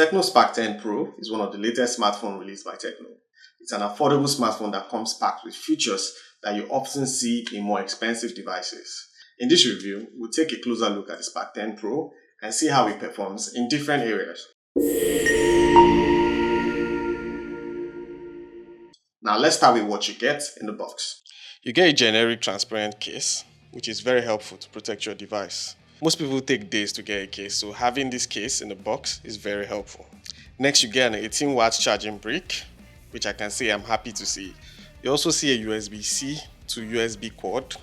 Tecno Spark 10 Pro is one of the latest smartphones released by Tecno. It's an affordable smartphone that comes packed with features that you often see in more expensive devices. In this review, we'll take a closer look at the Spark 10 Pro and see how it performs in different areas. Now let's start with what you get in the box. You get a generic transparent case, which is very helpful to protect your device. Most people take days to get a case, so having this case in the box is very helpful. Next, you get an 18 watts charging brick, which I can say I'm happy to see. You also see a USB-C to USB cord,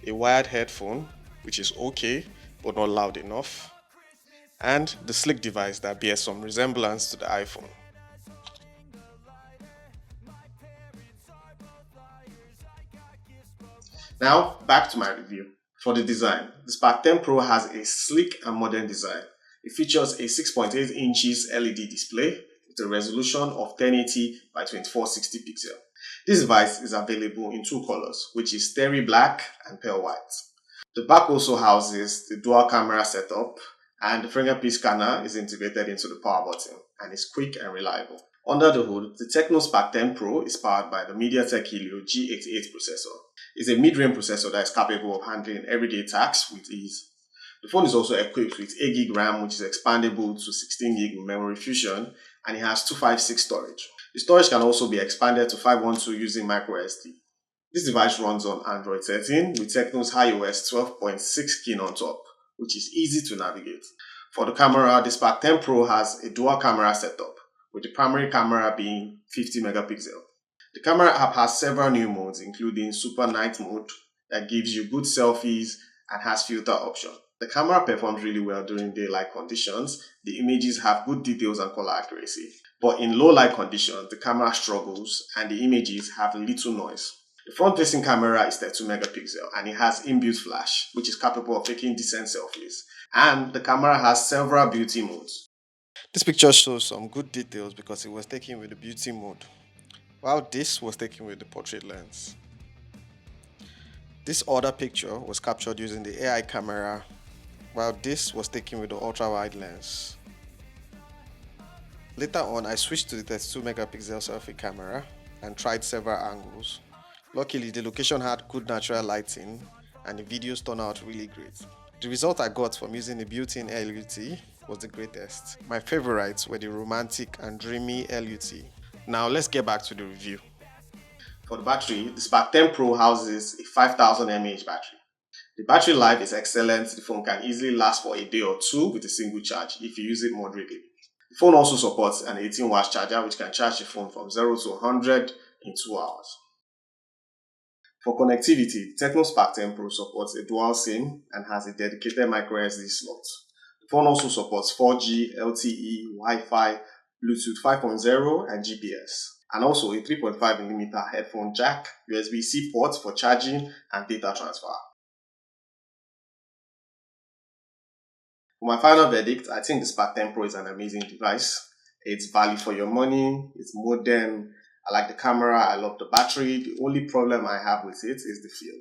a wired headphone, which is okay, but not loud enough, and the slick device that bears some resemblance to the iPhone. Now, back to my review. For the design, the Spark 10 Pro has a sleek and modern design. It features a 6.8 inches LED display with a resolution of 1080 by 2460 pixels. This device is available in two colors, which is Terry Black and Pearl White. The back also houses the dual camera setup, and the fingerprint scanner is integrated into the power button and is quick and reliable. Under the hood, the Tecno Spark 10 Pro is powered by the MediaTek Helio G88 processor. It's a mid-range processor that is capable of handling everyday tasks with ease. The phone is also equipped with 8GB RAM, which is expandable to 16GB with memory fusion, and it has 256 storage. The storage can also be expanded to 512 using microSD. This device runs on Android 13 with Tecno's iOS 12.6 skin on top, which is easy to navigate. For the camera, the Spark 10 Pro has a dual camera setup, with the primary camera being 50 megapixel. The camera app has several new modes, including Super Night mode that gives you good selfies and has filter option. The camera performs really well during daylight conditions. The images have good details and color accuracy. But in low light conditions, the camera struggles and the images have little noise. The front-facing camera is 32 megapixel and it has inbuilt flash, which is capable of taking decent selfies. And the camera has several beauty modes. This picture shows some good details because it was taken with the beauty mode, while this was taken with the portrait lens. This other picture was captured using the AI camera, while this was taken with the ultra-wide lens. Later on, I switched to the 32 megapixel selfie camera and tried several angles. Luckily, the location had good natural lighting and the videos turned out really great. The result I got from using the built-in LUT was the greatest. My favorites were the romantic and dreamy LUT. Now let's get back to the review. For the battery, the Spark 10 Pro houses a 5000 mAh battery. The battery life is excellent. The phone can easily last for a day or two with a single charge if you use it moderately. The phone also supports an 18 watt charger which can charge the phone from 0 to 100 in 2 hours. For connectivity, Tecno Spark 10 Pro supports a dual SIM and has a dedicated microSD slot. The phone also supports 4G, LTE, Wi-Fi, Bluetooth 5.0 and GPS, and also a 3.5mm headphone jack, USB-C port for charging and data transfer. For my final verdict, I think the Spark 10 Pro is an amazing device. It's value for your money, it's modern, I like the camera, I love the battery. The only problem I have with it is the feel.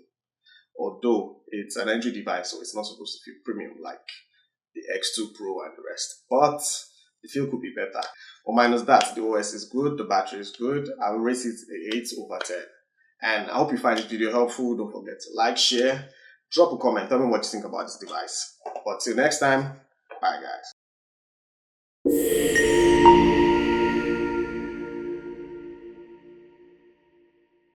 Although it's an entry device, so it's not supposed to feel premium like the X2 Pro and the rest. But the feel could be better. But minus that, the OS is good, the battery is good. I will rate it a 8 over 10. And I hope you find this video helpful. Don't forget to like, share, drop a comment, tell me what you think about this device. But till next time, bye guys.